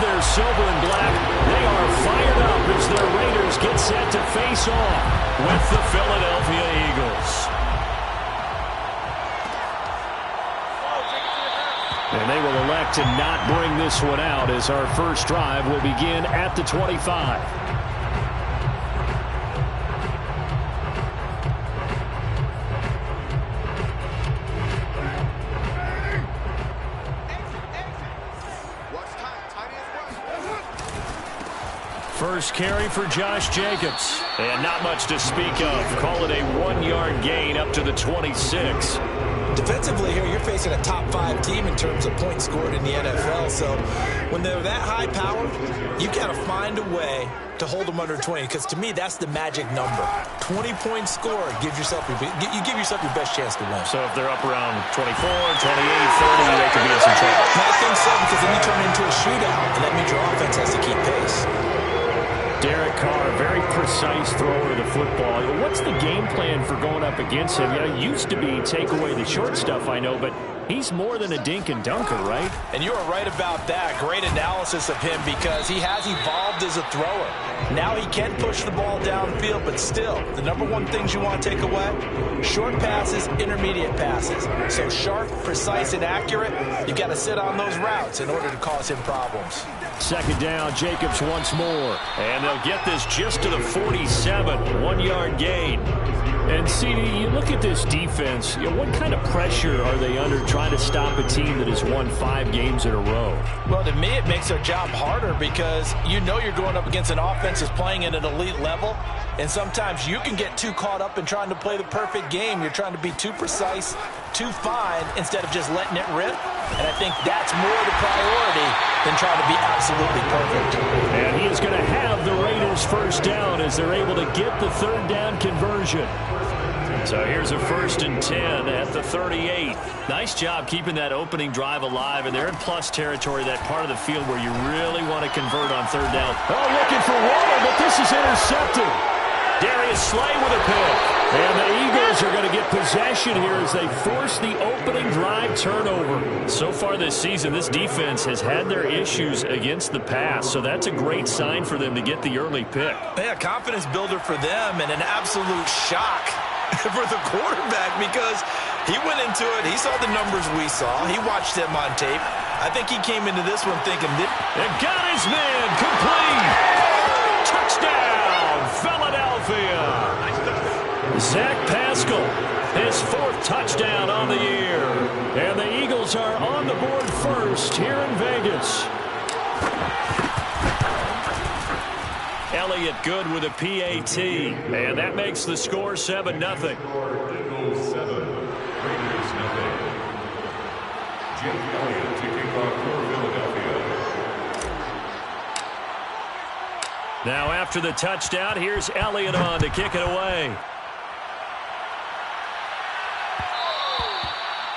their silver and black, they are fired up as their Raiders get set to face off with the Philadelphia Eagles. And they will elect to not bring this one out as our first drive will begin at the 25. First carry for Josh Jacobs. And not much to speak of. Call it a 1-yard gain up to the 26. Defensively here, you're facing a top 5 team in terms of points scored in the NFL. So when they're that high powered, you got to find a way to hold them under 20. Because to me, that's the magic number. 20 points scored gives yourself you give yourself your best chance to win. So if they're up around 24, 28, 30, they could be in some trouble. I think so, because then you turn it into a shootout, and that means your offense has to keep pace. Derek Carr, very precise thrower of the football. What's the game plan for going up against him? It used to be take away the short stuff, I know, but he's more than a dink and dunker, right? And you are right about that. Great analysis of him because he has evolved as a thrower. Now he can push the ball downfield, but still, the number one things you want to take away, short passes, intermediate passes. So sharp, precise, and accurate, you got to sit on those routes in order to cause him problems. Second down, Jacobs once more. And they'll get this just to the 47, 1-yard gain. And, CD, you look at this defense, what kind of pressure are they under trying to stop a team that has won 5 games in a row? Well, to me, it makes their job harder because you know you're going up against an offense that's playing at an elite level. And sometimes you can get too caught up in trying to play the perfect game. You're trying to be too precise, too fine, instead of just letting it rip. And I think that's more the priority than trying to be absolutely perfect. And he is going to have the Raiders first down as they're able to get the third down conversion. So here's a 1st and 10 at the 38. Nice job keeping that opening drive alive, and they're in plus territory, that part of the field where you really want to convert on third down. Oh, looking for water, but this is intercepted. Darius Slay with a pick. And the Eagles are going to get possession here as they force the opening drive turnover. So far this season, this defense has had their issues against the pass, so that's a great sign for them to get the early pick. Yeah, confidence builder for them and an absolute shock for the quarterback because he went into it. He saw the numbers we saw. He watched them on tape. I think he came into this one thinking this. And got his man complete. Touchdown, Philadelphia. Zach Pascal, his 4th touchdown on the year. And the Eagles are on the board first here in Vegas. Elliott good with a PAT. And that makes the score 7-0. Cardinals 7, Raiders 0. Jake Elliott to kick off for Philadelphia. Now after the touchdown, here's Elliott on to kick it away.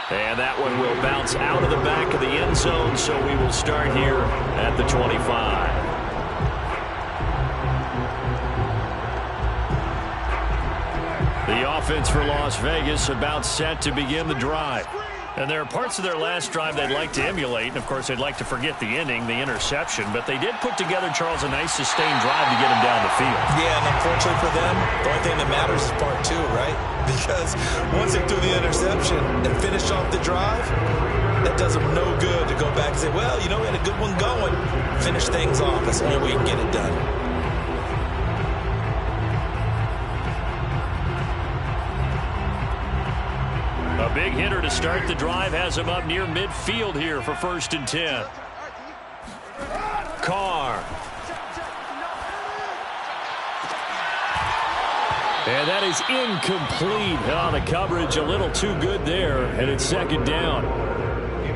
And that one will bounce out of the back of the end zone, so we will start here at the 25. The offense for Las Vegas about set to begin the drive. And there are parts of their last drive they'd like to emulate. And, of course, they'd like to forget the inning, the interception. But they did put together, Charles, a nice sustained drive to get him down the field. Yeah, and unfortunately for them, the only thing that matters is part 2, right? Because once they threw the interception and finished off the drive, that does them no good to go back and say, well, you know, we had a good one going. Finish things off. That's the only way you can get it done. A big hitter to start the drive has him up near midfield here for 1st and 10. Carr. And that is incomplete. Oh, the coverage a little too good there, and it's 2nd down.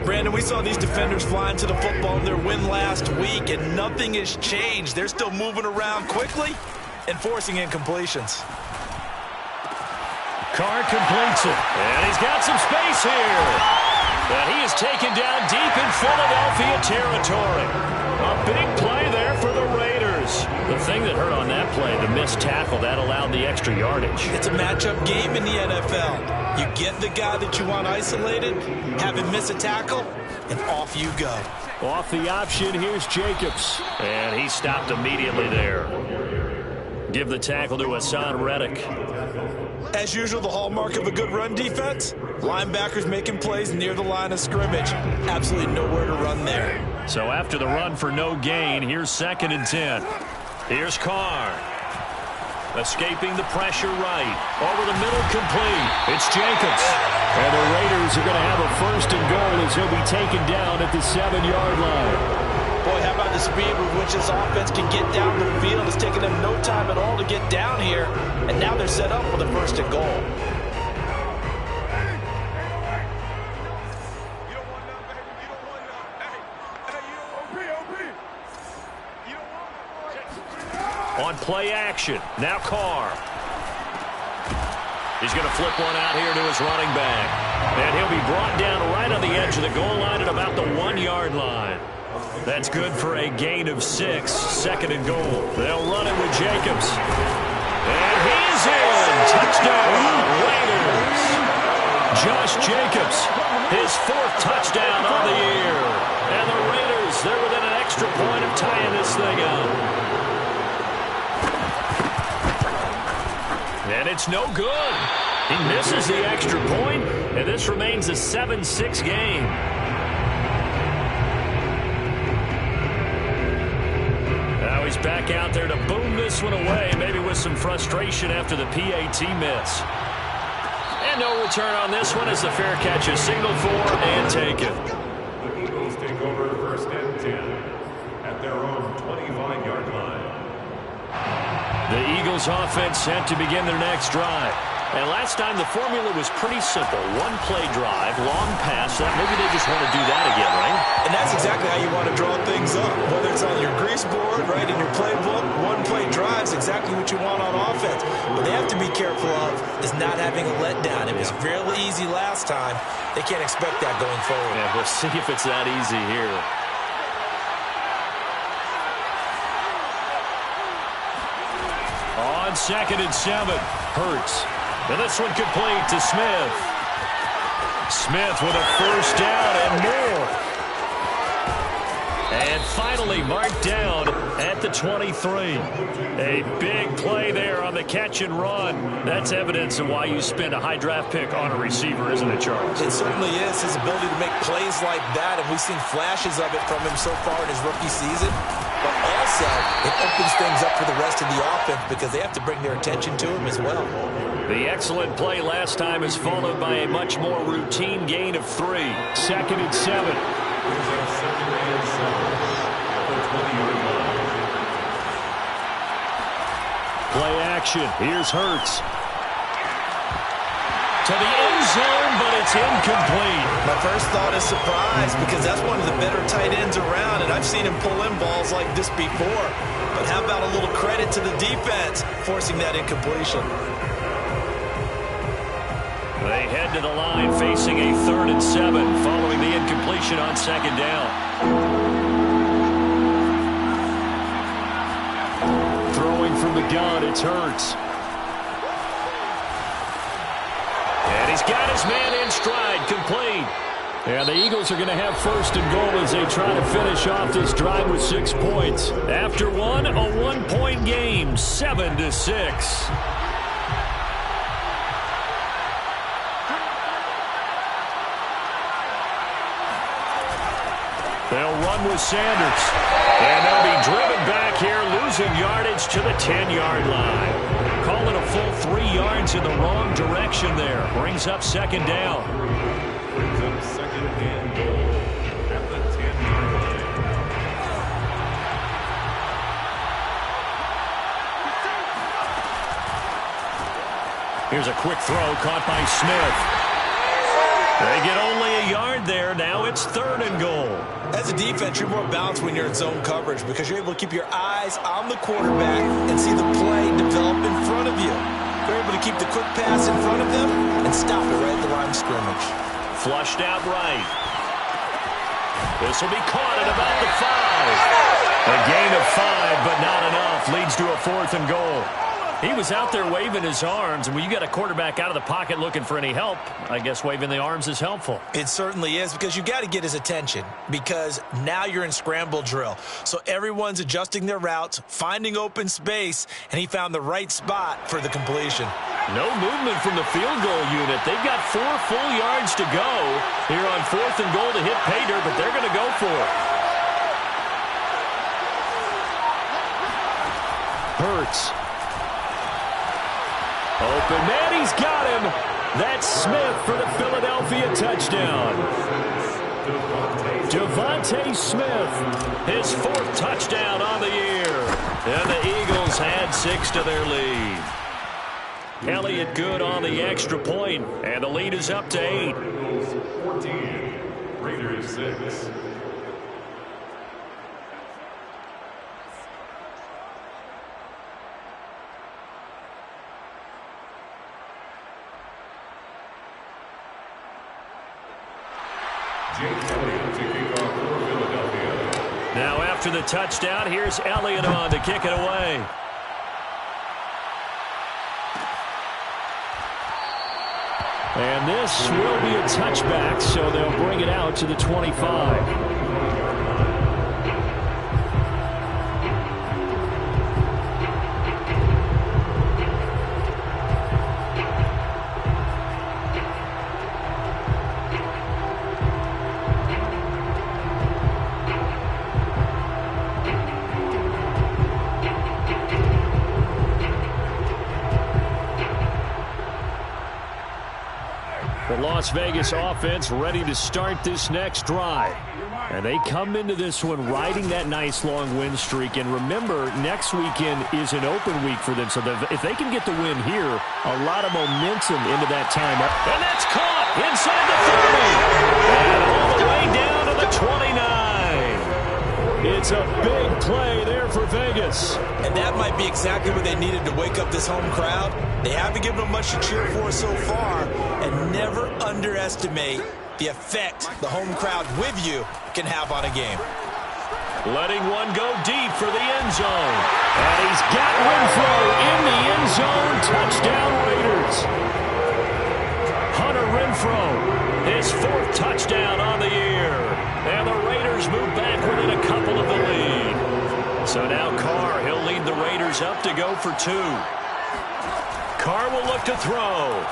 Brandon, we saw these defenders fly into the football in their win last week, and nothing has changed. They're still moving around quickly and forcing incompletions. Carr completes it, and he's got some space here. And he is taken down deep in Philadelphia territory. A big play there for the Raiders. The thing that hurt on that play, the missed tackle, that allowed the extra yardage. It's a matchup game in the NFL. You get the guy that you want isolated, have him miss a tackle, and off you go. Off the option, here's Jacobs. And he stopped immediately there. Give the tackle to Hassan Reddick. As usual, the hallmark of a good run defense, linebackers making plays near the line of scrimmage. Absolutely nowhere to run there. So after the run for no gain, here's 2nd and 10. Here's Carr. Escaping the pressure right. Over the middle, complete. It's Jacobs. And the Raiders are going to have a 1st and goal as he'll be taken down at the 7-yard line. Boy, how about the speed with which this offense can get down the field? It's taken them no time at all to get down here. And now they're set up for the 1st and goal. On play action, now Carr. He's going to flip one out here to his running back. And he'll be brought down right on the edge of the goal line at about the 1-yard line. That's good for a gain of 6, 2nd and goal. They'll run it with Jacobs. And he's in! Touchdown, Raiders! Josh Jacobs, his 4th touchdown on the year. And the Raiders, they're within an extra point of tying this thing up. And it's no good. He misses the extra point, and this remains a 7-6 game. Now he's back out there to boom this one away, maybe with some frustration after the PAT miss. And no return on this one as the fair catch is signaled for and taken. The Eagles take over 1st and 10 at their own 25-yard line. The Eagles offense set to begin their next drive. And last time the formula was pretty simple. 1-play drive, long pass. Maybe they just want to do that again, right? And that's exactly how you want to draw things up. Whether it's on your grease board, right, in your playbook, 1-play drive is exactly what you want on offense. What they have to be careful of is not having a letdown. It was fairly easy last time. They can't expect that going forward. Yeah, we'll see if it's that easy here. On 2nd and 7, Hurts. And this one complete to Smith. Smith with a 1st down and more. And finally marked down at the 23. A big play there on the catch and run. That's evidence of why you spend a high draft pick on a receiver, isn't it, Charles? It certainly is. His ability to make plays like that, and we've seen flashes of it from him so far in his rookie season. But also, it opens things up for the rest of the offense because they have to bring their attention to him as well. The excellent play last time is followed by a much more routine gain of 3. 2nd and 7. Play action. Here's Hurts. To the end zone, but it's incomplete. My first thought is surprise because that's one of the better tight ends around, and I've seen him pull in balls like this before. But how about a little credit to the defense forcing that incompletion? They head to the line facing a 3rd and 7 following the incompletion on 2nd down. Throwing from the gun, it's Hurts. And he's got his man in stride, complete. And the Eagles are going to have 1st and goal as they try to finish off this drive with 6 points. After one, a 1-point game, 7-6. They'll run with Sanders. And they'll be driven back here, losing yardage to the 10-yard line. Calling a full 3 yards in the wrong direction there. Brings up 2nd down. Brings up 2nd and goal at the 10-yard line. Here's a quick throw caught by Smith. They get only a yard there. Now it's 3rd and goal. As a defense, you're more balanced when you're in zone coverage because you're able to keep your eyes on the quarterback and see the play develop in front of you. You're able to keep the quick pass in front of them and stop it right at the line of scrimmage. Flushed out right. This will be caught at about the 5. A gain of 5, but not enough. Leads to a 4th and goal. He was out there waving his arms, and when you got a quarterback out of the pocket looking for any help, I guess waving the arms is helpful. It certainly is, because you got to get his attention, because now you're in scramble drill. So everyone's adjusting their routes, finding open space, and he found the right spot for the completion. No movement from the field goal unit. They've got 4 full yards to go here on 4th and goal to hit pay dirt, but they're going to go for it. Hurts. Open man, he's got him. That's Smith for the Philadelphia touchdown. Devontae Smith, his 4th touchdown on the year. And the Eagles had 6 to their lead. Elliott good on the extra point, and the lead is up to 8. Eagles 14, Raiders 6. Now after the touchdown, here's Elliott on to kick it away. And this will be a touchback, so they'll bring it out to the 25. The Las Vegas offense ready to start this next drive. And they come into this one riding that nice long win streak. And remember, next weekend is an open week for them. So if they can get the win here, a lot of momentum into that time. And that's caught inside the 30. And all the way down to the 29. It's a big play there for Vegas. And that might be exactly what they needed to wake up this home crowd. They haven't given them much to cheer for so far. And never underestimate the effect the home crowd with you can have on a game. Letting one go deep for the end zone. And he's got Renfro in the end zone. Touchdown Raiders. Hunter Renfro, his 4th touchdown on the year. And the Raiders move back within a couple of the lead. So now Carr, he'll lead the Raiders up to go for 2. Carr will look to throw.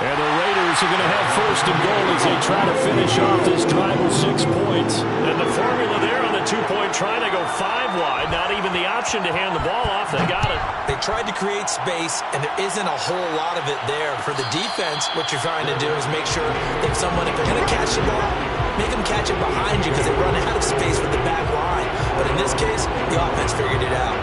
And the Raiders are going to have 1st and goal as they try to finish off this drive with 6 points. And the formula there on the 2-point try, they go 5 wide. Not even the option to hand the ball off. They got it. They tried to create space, and there isn't a whole lot of it there. For the defense, what you're trying to do is make sure if they're going to catch the ball, make them catch it behind you because they run out of space with the back line. But in this case, the offense figured it out.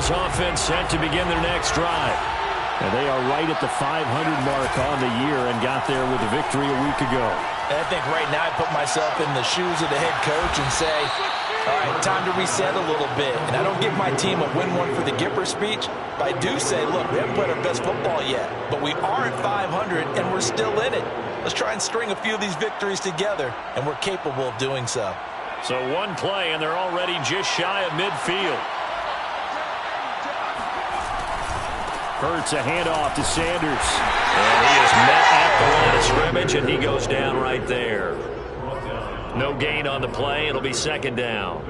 Offense set to begin their next drive. And they are right at the 500 mark on the year and got there with a victory a week ago. I think right now I put myself in the shoes of the head coach and say, all right, time to reset a little bit. And I don't give my team a win one for the Gipper speech, but I do say, look, we haven't played our best football yet, but we are at 500 and we're still in it. Let's try and string a few of these victories together, and we're capable of doing so. So one play, and they're already just shy of midfield. Hurts a handoff to Sanders. And he is met at the line of scrimmage, and he goes down right there. No gain on the play. It'll be 2nd down.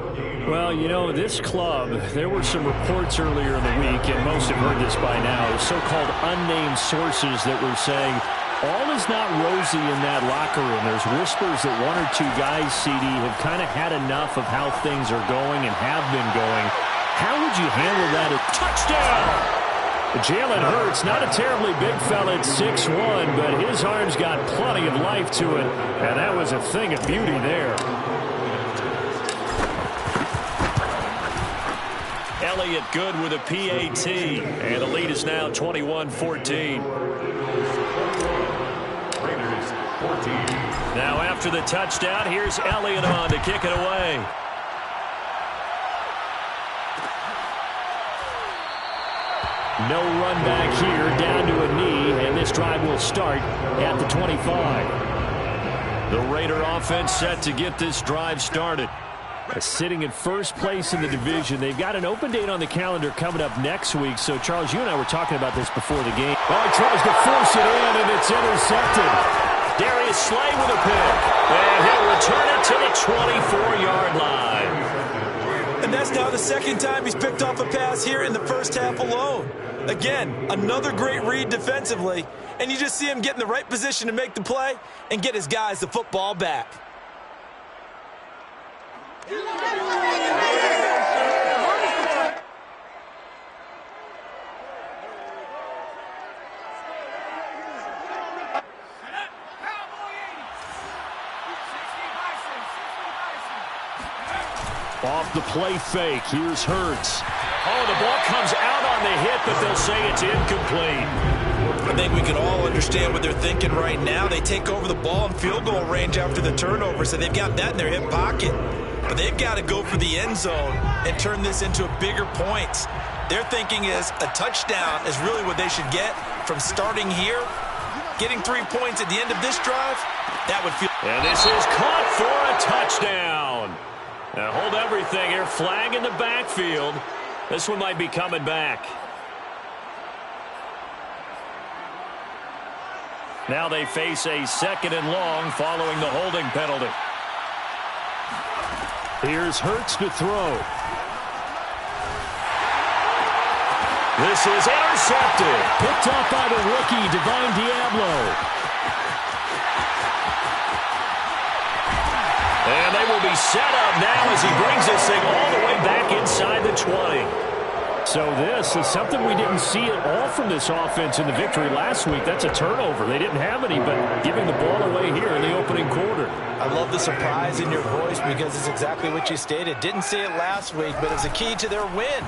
Well, you know, this club, there were some reports earlier in the week, and most have heard this by now, so-called unnamed sources that were saying all is not rosy in that locker room. There's whispers that 1 or 2 guys, CD, have kind of had enough of how things are going and have been going. How would you handle that? Touchdown! Jalen Hurts, not a terribly big fella at 6'1", but his arms got plenty of life to it, and that was a thing of beauty there. Elliott good with a PAT, and the lead is now 21-14. Raiders 14. Now after the touchdown, here's Elliott on to kick it away. No run back here, down to a knee, and this drive will start at the 25. The Raider offense set to get this drive started. Sitting in first place in the division. They've got an open date on the calendar coming up next week. So, Charles, you and I were talking about this before the game. Oh, he tries to force it in, and it's intercepted. Darius Slay with a pick. And he'll return it to the 24-yard line. And that's now the second time he's picked off a pass here in the first half alone. Again, another great read defensively. And you just see him get in the right position to make the play and get his guys the football back. Off the play fake, here's Hurts. Oh, the ball comes out on the hit, but they'll say it's incomplete. I think we can all understand what they're thinking right now. They take over the ball in field goal range after the turnover, so they've got that in their hip pocket. But they've got to go for the end zone and turn this into bigger points. Their thinking is a touchdown is really what they should get from starting here. Getting 3 points at the end of this drive, that would feel... And this is caught for a touchdown. Now hold everything here. Flag in the backfield. This one might be coming back. Now they face a 2nd and long following the holding penalty. Here's Hurts to throw. This is intercepted. Picked up by the rookie, Divine Diablo. And they will be set up now as he brings this thing all the way back inside the 20. So this is something we didn't see at all from this offense in the victory last week. That's a turnover. They didn't have any, but giving the ball away here in the opening quarter. I love the surprise in your voice because it's exactly what you stated. Didn't see it last week, but it's a key to their win.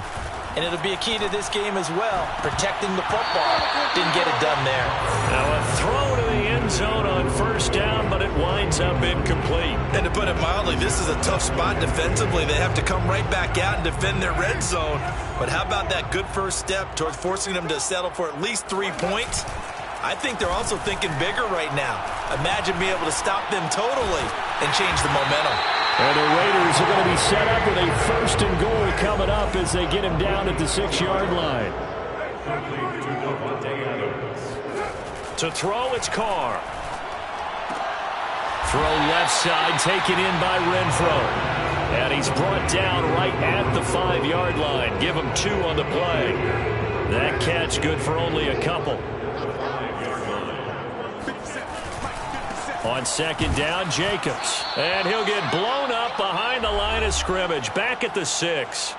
And it'll be a key to this game as well. Protecting the football. Didn't get it done there. Now a throw to the end zone on first down, but it winds up incomplete. And to put it mildly, this is a tough spot defensively. They have to come right back out and defend their red zone. But how about that good first step towards forcing them to settle for at least 3 points? I think they're also thinking bigger right now. Imagine being able to stop them totally and change the momentum. And the Raiders are going to be set up with a 1st and goal coming up as they get him down at the 6-yard line. To throw, it's Carr. Throw left side, taken in by Renfro. And he's brought down right at the 5-yard line. Give him 2 on the play. That catch good for only a couple. On 2nd down, Jacobs. And he'll get blown up behind the line of scrimmage. Back at the 6.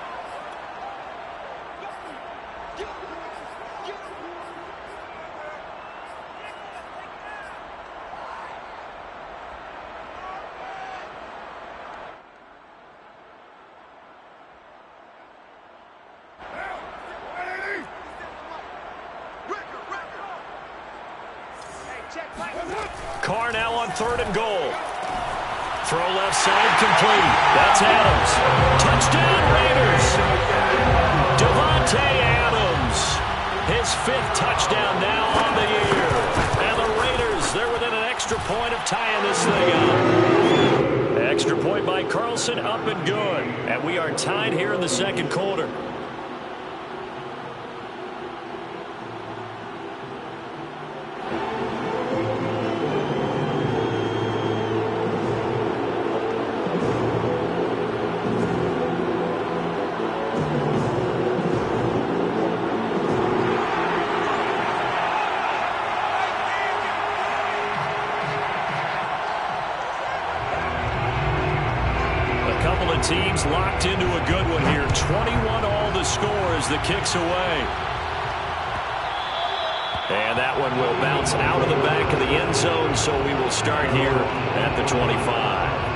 Carr now on 3rd and goal. Throw left side complete. That's Adams. Touchdown Raiders. Devontae Adams. His 5th touchdown now on the year. And the Raiders, they're within an extra point of tying this thing up. Extra point by Carlson, up and good. And we are tied here in the 2nd quarter. Teams locked into a good one here. 21 all the score as the kick's away. And that one will bounce out of the back of the end zone, so we will start here at the 25.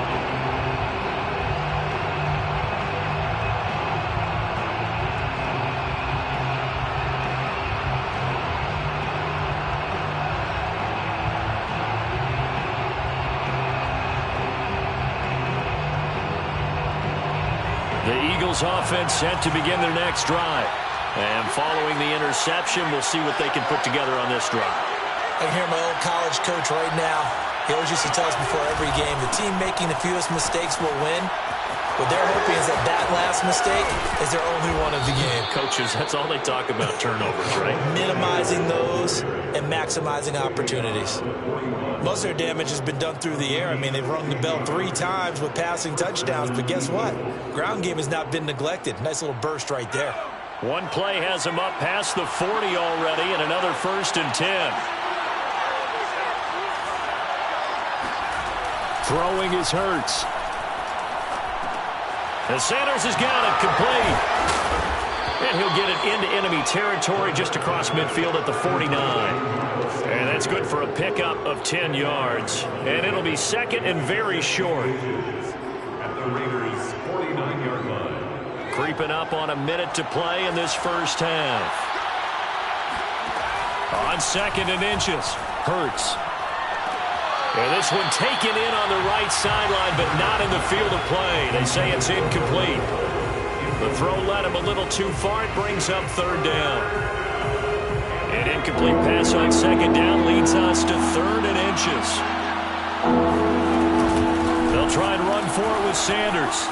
Eagles offense set to begin their next drive. And following the interception, we'll see what they can put together on this drive. I can hear my old college coach right now. He always used to tell us before every game, the team making the fewest mistakes will win. What they're hoping is that last mistake is their only one of the game. Coaches, that's all they talk about, turnovers, right? Minimizing those and maximizing opportunities. Most of their damage has been done through the air. I mean, they've rung the bell 3 times with passing touchdowns, but guess what? Ground game has not been neglected. Nice little burst right there. One play has him up past the 40 already, and another 1st and 10. Throwing is Hurts. And Sanders has got it complete. And he'll get it into enemy territory just across midfield at the 49. And that's good for a pickup of 10 yards. And it'll be 2nd and very short. At the Raiders' 49-yard line. Creeping up on a minute to play in this first half. On 2nd and inches, Hurts. And this one taken in on the right sideline, but not in the field of play. They say it's incomplete. The throw led him a little too far. It brings up 3rd down. An incomplete pass on 2nd down leads us to 3rd and inches. They'll try and run for it with Sanders.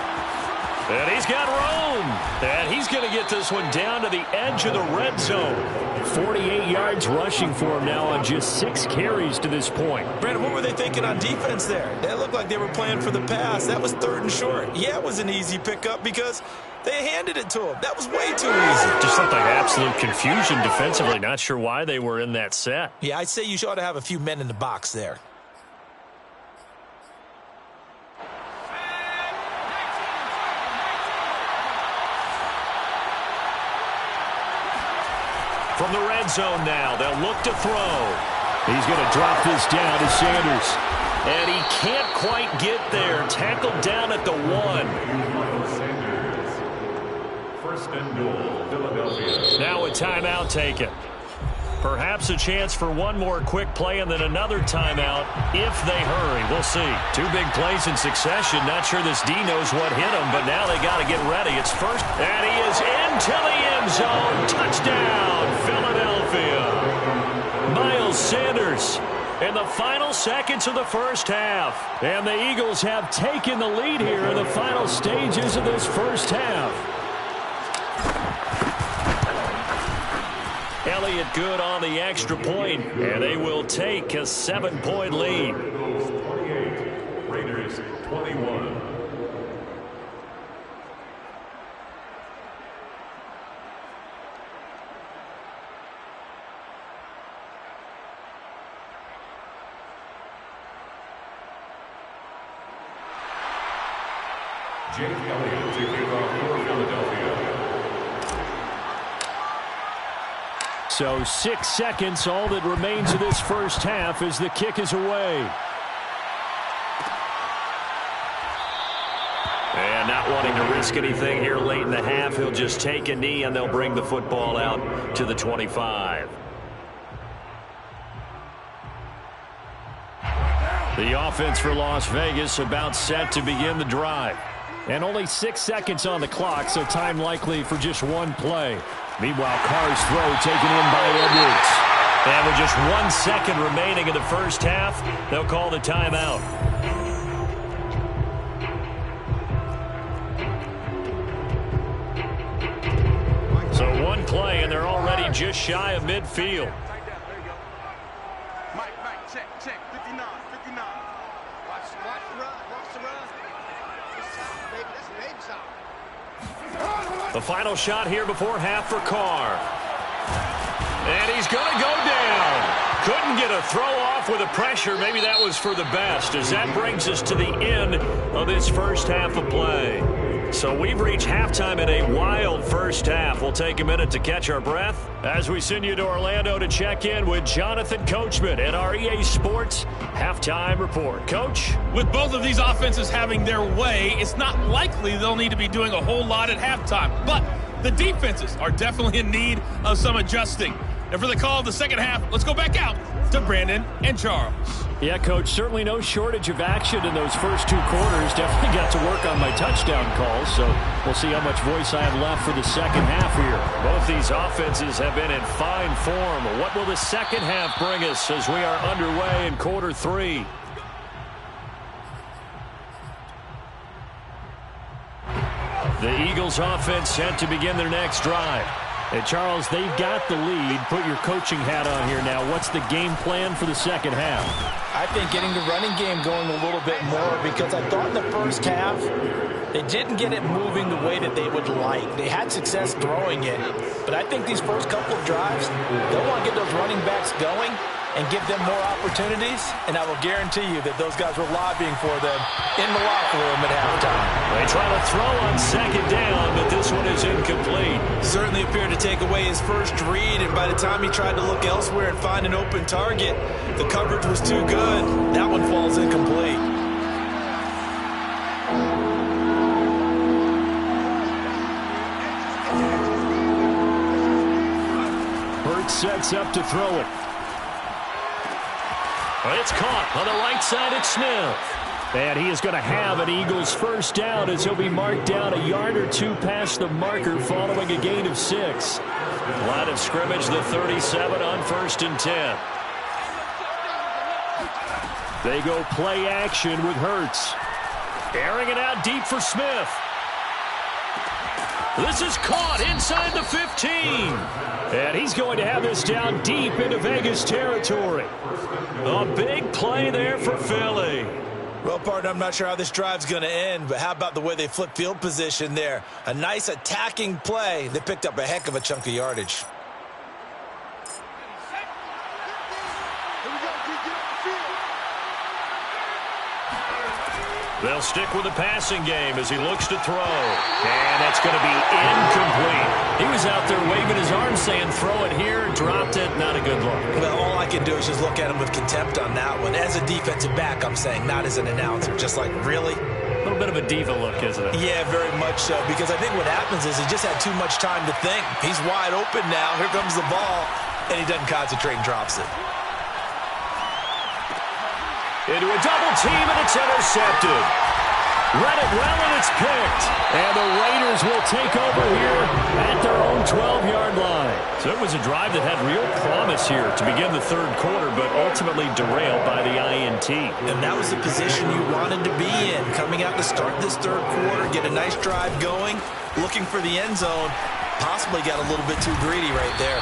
And he's got room. And he's going to get this one down to the edge of the red zone. 48 yards rushing for him now on just 6 carries to this point. Brandon, what were they thinking on defense there? That looked like they were playing for the pass. That was 3rd and short. Yeah, it was an easy pickup because they handed it to him. That was way too easy. Just looked like absolute confusion defensively. Not sure why they were in that set. Yeah, I'd say you ought to have a few men in the box there. From the red zone now, they'll look to throw. He's going to drop this down to Sanders. And he can't quite get there. Tackled down at the 1. Sanders. 1st and goal, Philadelphia. Now a timeout taken. Perhaps a chance for one more quick play and then another timeout if they hurry. We'll see. 2 big plays in succession. Not sure this D knows what hit him, but now they got to get ready. It's first, and he is into the end zone. Touchdown, Philadelphia. Miles Sanders in the final seconds of the first half. And the Eagles have taken the lead here in the final stages of this first half. Elliott good on the extra point, and they will take a 7-point lead. 28, Raiders 21. Jake Elliott to kick off for Philadelphia. So 6 seconds, all that remains of this first half as the kick is away. And not wanting to risk anything here late in the half, he'll just take a knee and they'll bring the football out to the 25. The offense for Las Vegas about set to begin the drive. And only 6 seconds on the clock, so time likely for just one play. Meanwhile, Carr's throw taken in by Edwards. And with just 1 second remaining in the first half, they'll call the timeout. So 1 play, and they're already just shy of midfield. Mike, check, 59. Watch the run. That's baby side. The final shot here before half for Carr. And he's going to go down. Couldn't get a throw off with the pressure. Maybe that was for the best, as that brings us to the end of this first half of play. So we've reached halftime in a wild first half. We'll take a minute to catch our breath as we send you to Orlando to check in with Jonathan Coachman at our EA Sports Halftime Report. Coach? With both of these offenses having their way, it's not likely they'll need to be doing a whole lot at halftime. But the defenses are definitely in need of some adjusting. And for the call of the second half, let's go back out to Brandon and Charles. Yeah, Coach, certainly no shortage of action in those first 2 quarters. Definitely got to work on my touchdown calls, so we'll see how much voice I have left for the second half here. Both these offenses have been in fine form. What will the second half bring us as we are underway in quarter 3? The Eagles offense set to begin their next drive. And Charles, they've got the lead. Put your coaching hat on here now. What's the game plan for the second half? I think getting the running game going a little bit more, because I thought in the first half they didn't get it moving the way that they would like. They had success throwing it, but I think these first couple of drives, they'll want to get those running backs going and give them more opportunities, and I will guarantee you that those guys were lobbying for them in the locker room at halftime. They try to throw on second down, but this one is incomplete. Certainly appeared to take away his first read, and by the time he tried to look elsewhere and find an open target, the coverage was too good. That one falls incomplete. Hurts sets up to throw it. It's caught on the right side. It's Smith. And he is going to have an Eagles first down as he'll be marked down a yard or 2 past the marker following a gain of 6. Line of scrimmage, the 37 on 1st and 10. They go play action with Hurts. Airing it out deep for Smith. This is caught inside the 15. And he's going to have this down deep into Vegas territory. A big play there for Philly. Well, partner, I'm not sure how this drive's going to end, but how about the way they flip field position there? A nice attacking play. They picked up a heck of a chunk of yardage. They'll stick with the passing game as he looks to throw. And that's going to be incomplete. He was out there waving his arm saying, throw it here, dropped it, not a good look. Well, all I can do is just look at him with contempt on that one. As a defensive back, I'm saying, not as an announcer. Just like, really? A little bit of a diva look, isn't it? Yeah, very much so. Because I think what happens is he just had too much time to think. He's wide open now. Here comes the ball. And he doesn't concentrate and drops it. Into a double team, and it's intercepted. Read it well, and it's picked. And the Raiders will take over here at their own 12-yard line. So it was a drive that had real promise here to begin the third quarter, but ultimately derailed by the INT. And that was the position you wanted to be in. Coming out to start this third quarter, get a nice drive going, looking for the end zone. Possibly got a little bit too greedy right there.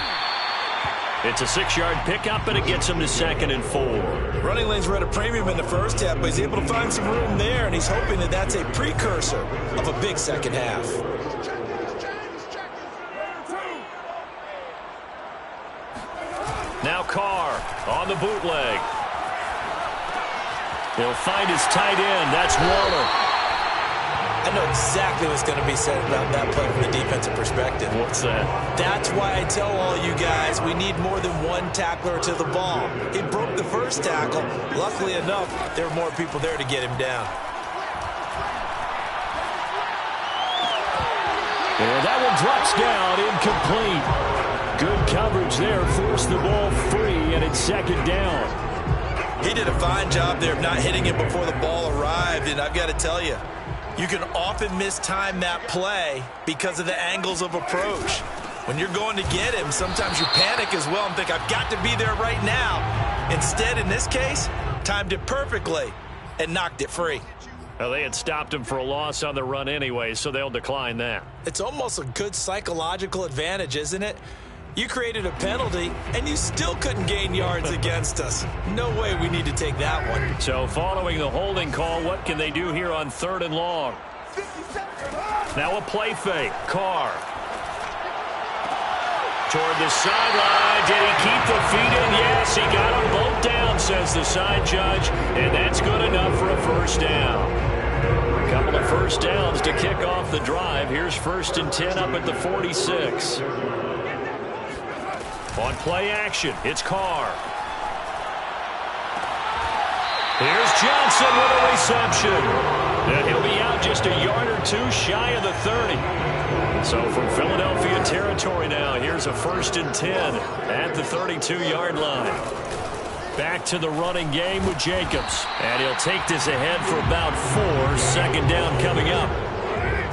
It's a 6-yard pickup, and it gets him to 2nd and 4. Running lanes were at a premium in the first half, but he's able to find some room there, and he's hoping that that's a precursor of a big second half. Now Carr on the bootleg. He'll find his tight end. That's Waller. I know exactly what's going to be said about that play from the defensive perspective. What's that? That's why I tell all you guys we need more than one tackler to the ball. He broke the first tackle. Luckily enough, there were more people there to get him down. And that one drops down, incomplete. Good coverage there, forced the ball free, and it's 2nd down. He did a fine job there of not hitting it before the ball arrived, and I've got to tell you, you can often mistime that play because of the angles of approach. When you're going to get him, sometimes you panic as well and think, I've got to be there right now. Instead, in this case, timed it perfectly and knocked it free. Well, they had stopped him for a loss on the run anyway, so they'll decline that. It's almost a good psychological advantage, isn't it? You created a penalty, and you still couldn't gain yards against us. No way we need to take that one. So following the holding call, what can they do here on 3rd and long? Now a play fake. Carr. Toward the sideline. Did he keep the feet in? Yes, he got them both down, says the side judge. And that's good enough for a first down. A couple of first downs to kick off the drive. Here's 1st and 10 up at the 46. On play action, it's Carr. Here's Johnson with a reception. And he'll be out just a yard or two shy of the 30. So from Philadelphia territory now, here's a 1st and 10 at the 32-yard line. Back to the running game with Jacobs. And he'll take this ahead for about 4. Second down coming up.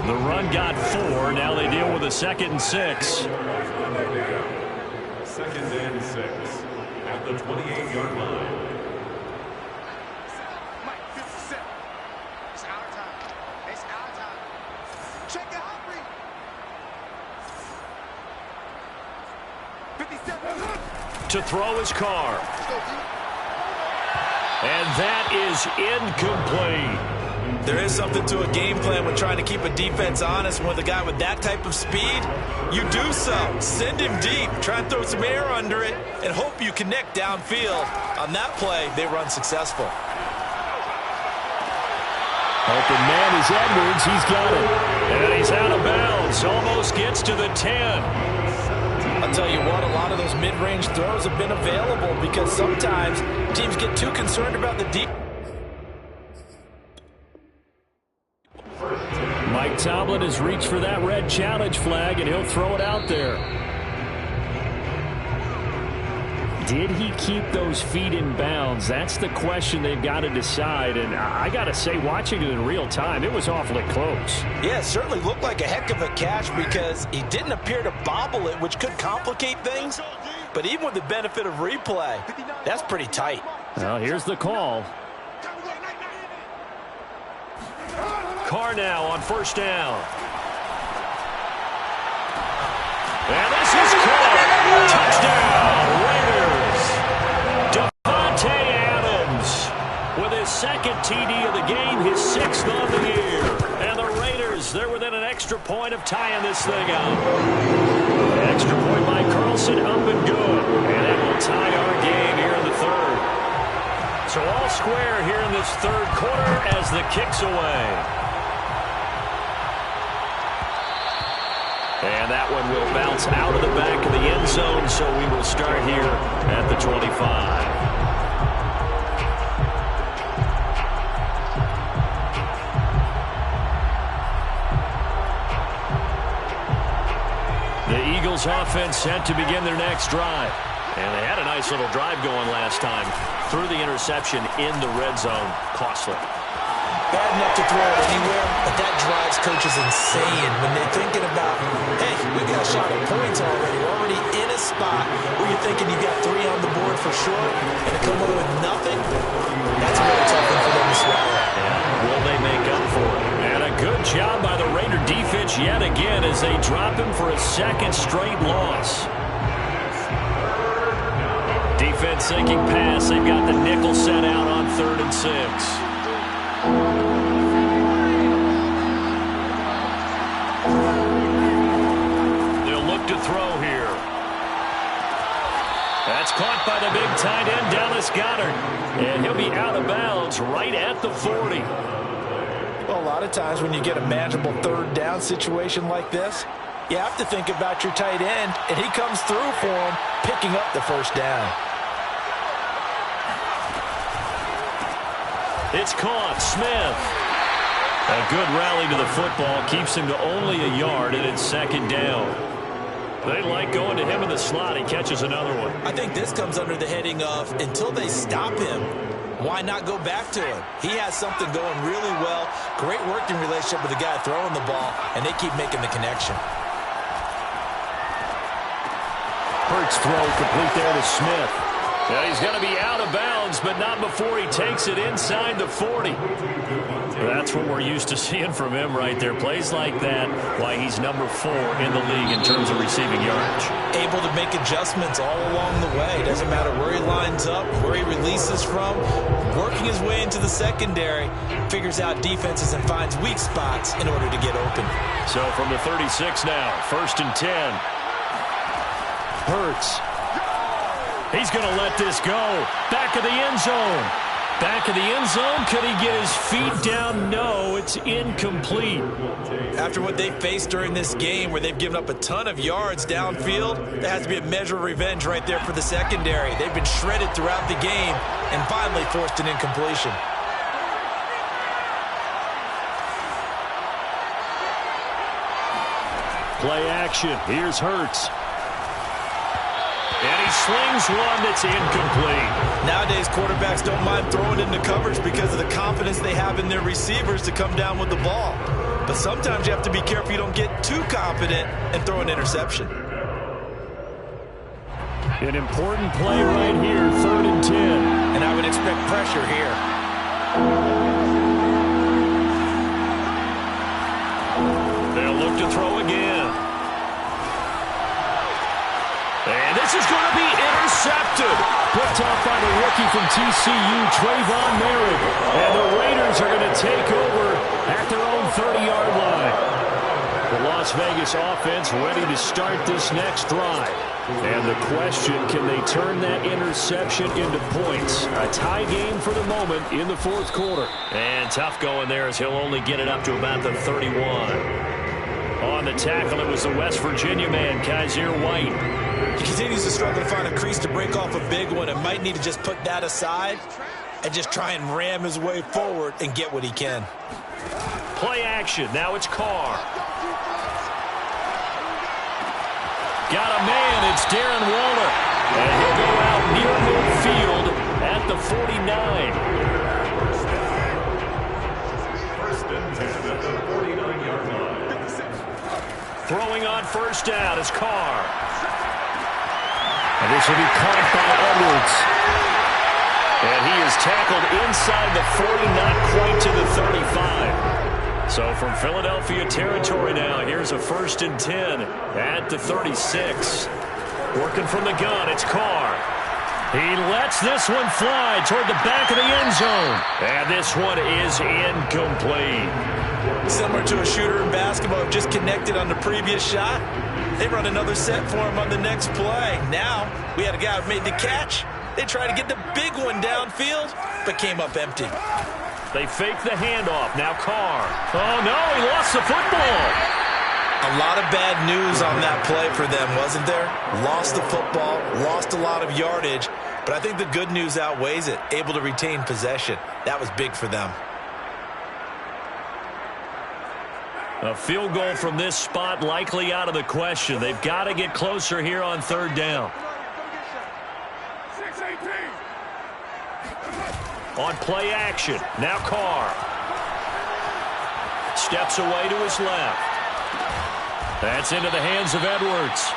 The run got 4. Now they deal with a 2nd and 6. 2nd and 6 at the 28-yard line. Mike, 57. It's our time. It's our time. Check it out, Reed. 57. To throw his car. And that is incomplete. There is something to a game plan with trying to keep a defense honest. With a guy with that type of speed, you do so. Send him deep. Try and throw some air under it and hope you connect downfield. On that play, they run successful. Open man is Edwards. He's got it. And he's out of bounds. Almost gets to the 10. I'll tell you what, a lot of those mid-range throws have been available because sometimes teams get too concerned about the deep. Mike Tomlin has reached for that red challenge flag, and he'll throw it out there. Did he keep those feet in bounds? That's the question they've got to decide. And I got to say, watching it in real time, it was awfully close. Yeah, it certainly looked like a heck of a catch because he didn't appear to bobble it, which could complicate things. But even with the benefit of replay, that's pretty tight. Well, here's the call. Carr now on 1st down. And this is caught. Touchdown, Raiders. Devontae Adams with his 2nd TD of the game, his 6th on the year. And the Raiders, they're within an extra point of tying this thing up. An extra point by Carlson, up and good. And that will tie our game here in the 3rd. So all square here in this 3rd quarter as the kick's away. And that one will bounce out of the back of the end zone, so we will start here at the 25. The Eagles offense set to begin their next drive. And they had a nice little drive going last time. Threw the interception in the red zone. Costly. Bad enough to throw it anywhere, but that drives coaches insane when they're thinking about, hey, we got a shot at points already. We're already in a spot where you're thinking you got 3 on the board for sure, and to come away with nothing, that's a really tough thing for them to swallow. Yeah, will they make up for it? And a good job by the Raider defense yet again as they drop him for a 2nd straight loss. Defense thinking pass. They've got the nickel set out on 3rd and 6. They'll look to throw here. That's caught by the big tight end, Dallas Goedert. And he'll be out of bounds right at the 40. Well, a lot of times when you get a manageable 3rd down situation like this, you have to think about your tight end, and he comes through for him, picking up the 1st down. It's caught. Smith. A good rally to the football keeps him to only a yard, and it's 2nd down. They like going to him in the slot. He catches another one. I think this comes under the heading of until they stop him, why not go back to him? He has something going really well. Great working relationship with the guy throwing the ball, and they keep making the connection. Hurts throw complete there to Smith. Yeah, he's going to be out of bounds, but not before he takes it inside the 40. That's what we're used to seeing from him right there. Plays like that, why he's number 4 in the league in terms of receiving yardage. Able to make adjustments all along the way. Doesn't matter where he lines up, where he releases from. Working his way into the secondary, figures out defenses and finds weak spots in order to get open. So from the 36 now, 1st and 10. Hurts. He's going to let this go. Back of the end zone. Back of the end zone. Could he get his feet down? No, it's incomplete. After what they faced during this game where they've given up a ton of yards downfield, there has to be a measure of revenge right there for the secondary. They've been shredded throughout the game and finally forced an incompletion. Play action. Here's Hurts. And he slings one that's incomplete. Nowadays, quarterbacks don't mind throwing into coverage because of the confidence they have in their receivers to come down with the ball. But sometimes you have to be careful you don't get too confident and throw an interception. An important play right here, 3rd and 10. And I would expect pressure here. They'll look to throw again. And this is going to be intercepted. Picked off by the rookie from TCU, Trayvon Merritt. And the Raiders are going to take over at their own 30-yard line. The Las Vegas offense ready to start this next drive. And the question, can they turn that interception into points? A tie game for the moment in the 4th quarter. And tough going there as he'll only get it up to about the 31. On the tackle, it was the West Virginia man, Kaiser White. He continues to struggle to find a crease to break off a big one and might need to just put that aside and just try and ram his way forward and get what he can. Play action. Now it's Carr. Got a man. It's Darren Waller. And he'll go out near midfield at the 49. First and 10 at the 49-yard line. Throwing on first down is Carr. And this will be caught by Edwards. And he is tackled inside the 40, not quite to the 35. So from Philadelphia territory now, here's a 1st and 10 at the 36. Working from the gun, it's Carr. He lets this one fly toward the back of the end zone. And this one is incomplete. Similar to a shooter in basketball who just connected on the previous shot. They run another set for him on the next play. Now, we had a guy who made the catch. They tried to get the big one downfield, but came up empty. They fake the handoff. Now Carr. Oh, no, he lost the football. A lot of bad news on that play for them, wasn't there? Lost the football, lost a lot of yardage, but I think the good news outweighs it. Able to retain possession. That was big for them. A field goal from this spot likely out of the question. They've got to get closer here on 3rd down. On play action, now Carr. Steps away to his left. That's into the hands of Edwards.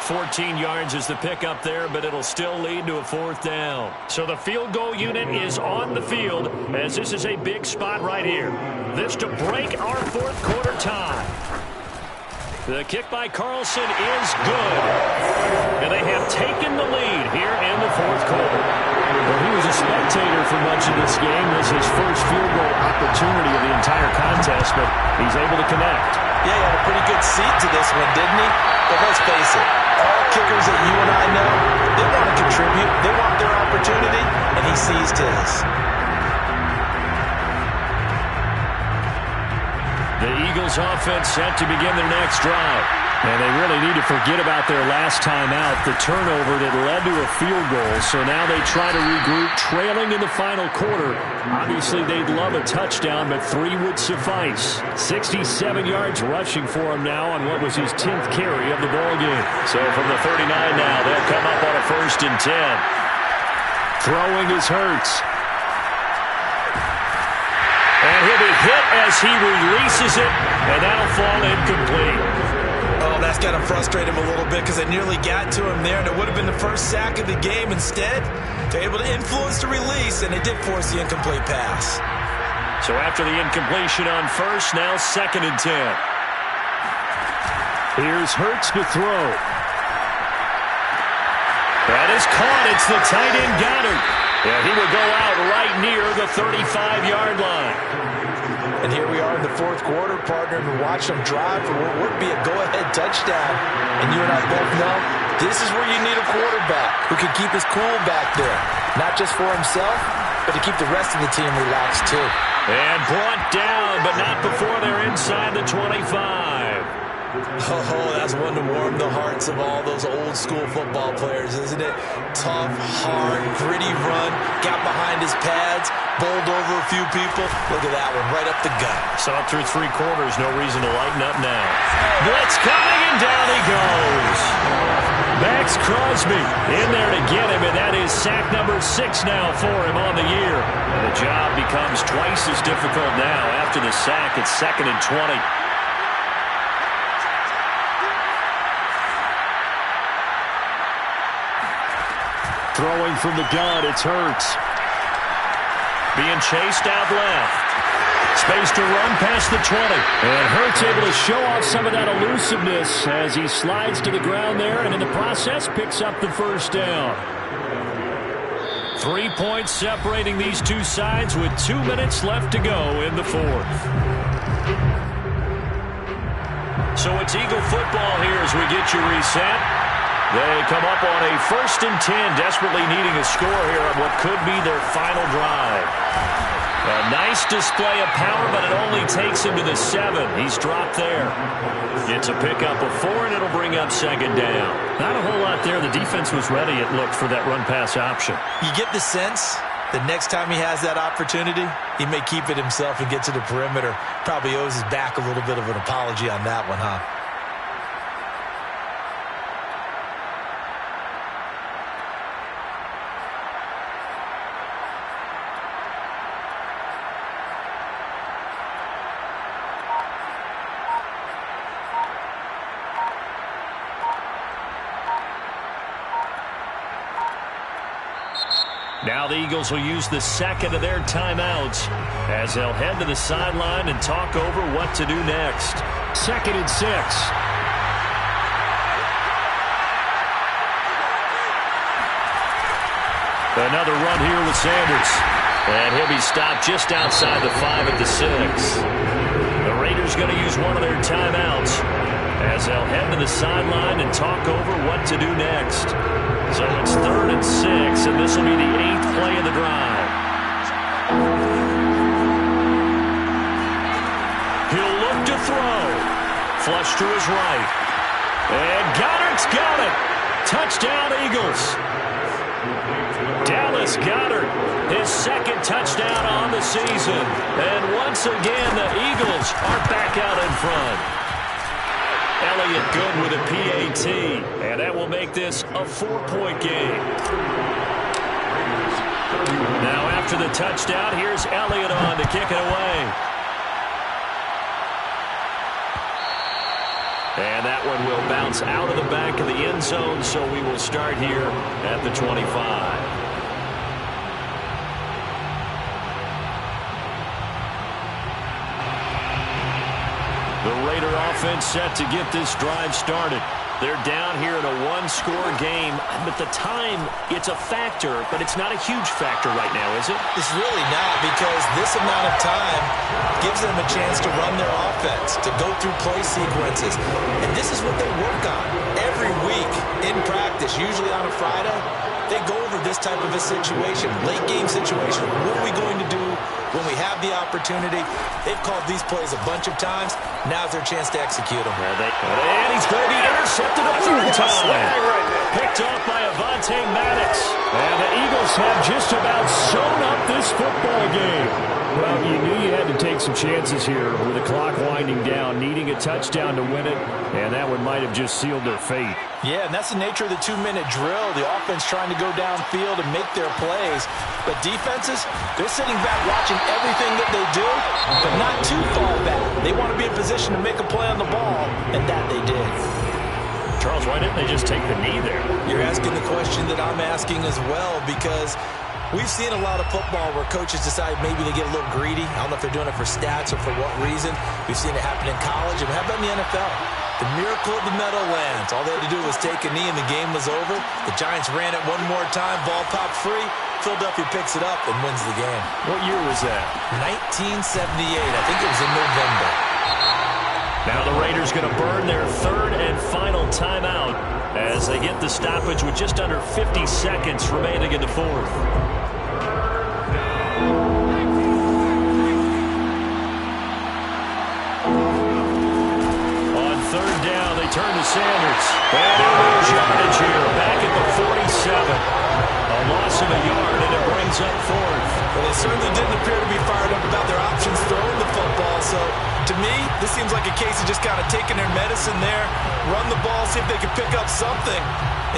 14 yards is the pickup there, but it'll still lead to a 4th down. So the field goal unit is on the field as this is a big spot right here. This to break our 4th quarter tie. The kick by Carlson is good. And they have taken the lead here in the 4th quarter. Well, he was a spectator for much of this game. This is his first field goal opportunity of the entire contest, but he's able to connect. Yeah, he had a pretty good seat to this one, didn't he? But let's face it, all kickers that you and I know, they want to contribute. They want their opportunity, and he seized his. The Eagles offense set to begin their next drive. And they really need to forget about their last time out, the turnover that led to a field goal. So now they try to regroup, trailing in the final quarter. Obviously, they'd love a touchdown, but 3 would suffice. 67 yards rushing for him now on what was his 10th carry of the ball game. So from the 39 now, they'll come up on a 1st and 10. Throwing is Hurts. And he'll be hit as he releases it, and that'll fall incomplete. Oh, that's got to frustrate him a little bit because they nearly got to him there, and it would have been the first sack of the game. Instead, they're able to influence the release, and they did force the incomplete pass. So after the incompletion on 1st, now 2nd and 10. Here's Hurts to throw. That is caught. It's the tight end Goddard. And he will go out right near the 35-yard line. And here we are in the 4th quarter, partner, and watch them drive for what would be a go-ahead touchdown. And you and I both know this is where you need a quarterback who can keep his cool back there. Not just for himself, but to keep the rest of the team relaxed too. And brought down, but not before they're inside the 25. Oh, that's one to warm the hearts of all those old school football players, isn't it? Tough, hard, gritty run, got behind his pads, bowled over a few people. Look at that one, right up the gut. So up through three quarters, no reason to lighten up now. Blitz coming, and down he goes. Max Crosby in there to get him, and that is sack number 6 now for him on the year. And the job becomes twice as difficult now. After the sack, it's 2nd and 20. Throwing from the gun, it's Hurts. Being chased out left. Space to run past the 20. And Hurts able to show off some of that elusiveness as he slides to the ground there, and in the process picks up the first down. 3 points separating these two sides with 2 minutes left to go in the fourth. So it's Eagle football here as we get you reset. They come up on a 1st and 10, desperately needing a score here on what could be their final drive. A nice display of power, but it only takes him to the 7. He's dropped there. It's a pickup of 4, and it'll bring up 2nd down. Not a whole lot there. The defense was ready, it looked, for that run-pass option. You get the sense that next time he has that opportunity, he may keep it himself and get to the perimeter. Probably owes his back a little bit of an apology on that one, huh? Now the Eagles will use the 2nd of their timeouts as they'll head to the sideline and talk over what to do next. 2nd and 6. Another run here with Sanders. And he'll be stopped just outside the 5 at the 6. The Raiders going to use one of their timeouts as they'll head to the sideline and talk over what to do next. So it's 3rd and 6, and this will be the 8th play of the drive. He'll look to throw. Flush to his right. And Goddard's got it. Touchdown, Eagles. Dallas Goedert, his 2nd touchdown on the season. And once again, the Eagles are back out in front. Elliott good with a PAT, and that will make this a 4-point game. Now after the touchdown, here's Elliott on to kick it away. And that one will bounce out of the back of the end zone, so we will start here at the 25. The Raider offense set to get this drive started. They're down here in a one-score game, but the time, it's a factor, but it's not a huge factor right now, is it? It's really not, because this amount of time gives them a chance to run their offense, to go through play sequences. And this is what they work on every week in practice, usually on a Friday. They go over this type of a situation, late-game situation. What are we going to do when we have the opportunity? They've called these plays a bunch of times. Now's their chance to execute them. And he's going to be intercepted overtime. Picked off by Avonte Maddox. And the Eagles have just about sewn up this football game. Well, you knew you had to take some chances here with the clock winding down, needing a touchdown to win it, and that one might have just sealed their fate. Yeah, and that's the nature of the 2-minute drill. The offense trying to go downfield and make their plays. But defenses, they're sitting back watching everything that they do, but not too far back. They want to be in position to make a play on the ball, and that they did. Charles, why didn't they just take the knee there? You're asking the question that I'm asking as well, because we've seen a lot of football where coaches decide maybe they get a little greedy. I don't know if they're doing it for stats or for what reason. We've seen it happen in college, and how about in the NFL? The miracle of the Meadowlands. All they had to do was take a knee, and the game was over. The Giants ran it one more time. Ball popped free. Philadelphia picks it up and wins the game. What year was that? 1978. I think it was in November. Now the Raiders going to burn their 3rd and final timeout as they get the stoppage with just under 50 seconds remaining in the 4th. On 3rd Eagles certainly didn't appear to be fired up about their options throwing the football. So, to me, this seems like a case of just kind of taking their medicine there, run the ball, see if they can pick up something.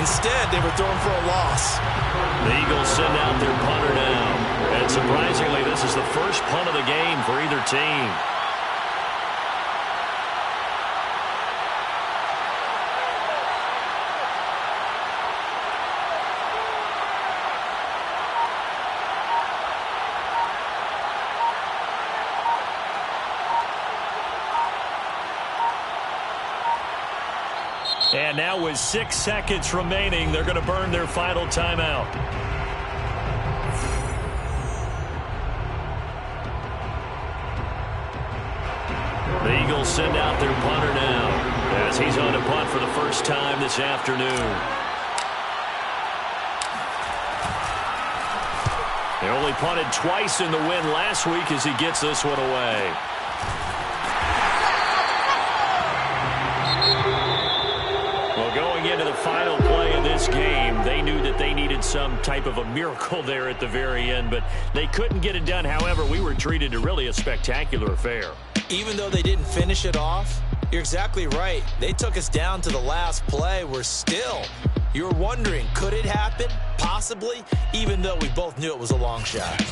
Instead, they were throwing for a loss. The Eagles send out their punter now. And surprisingly, this is the first punt of the game for either team. And now with 6 seconds remaining, they're going to burn their final timeout. The Eagles send out their punter now as he's on to punt for the first time this afternoon. They only punted twice in the win last week as he gets this one away. Well, going into the final play of this game, they knew that they needed some type of a miracle there at the very end, but they couldn't get it done. However, we were treated to really a spectacular affair. Even though they didn't finish it off, you're exactly right. They took us down to the last play. We're still, you're wondering, could it happen? Possibly, even though we both knew it was a long shot.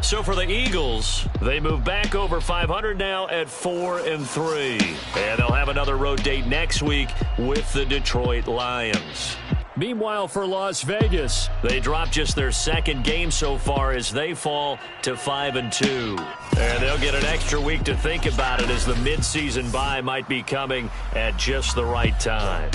So for the Eagles, they move back over 500 now at 4-3. And they'll have another road date next week with the Detroit Lions. Meanwhile, for Las Vegas, they dropped just their second game so far as they fall to 5-2. And they'll get an extra week to think about it as the midseason bye might be coming at just the right time.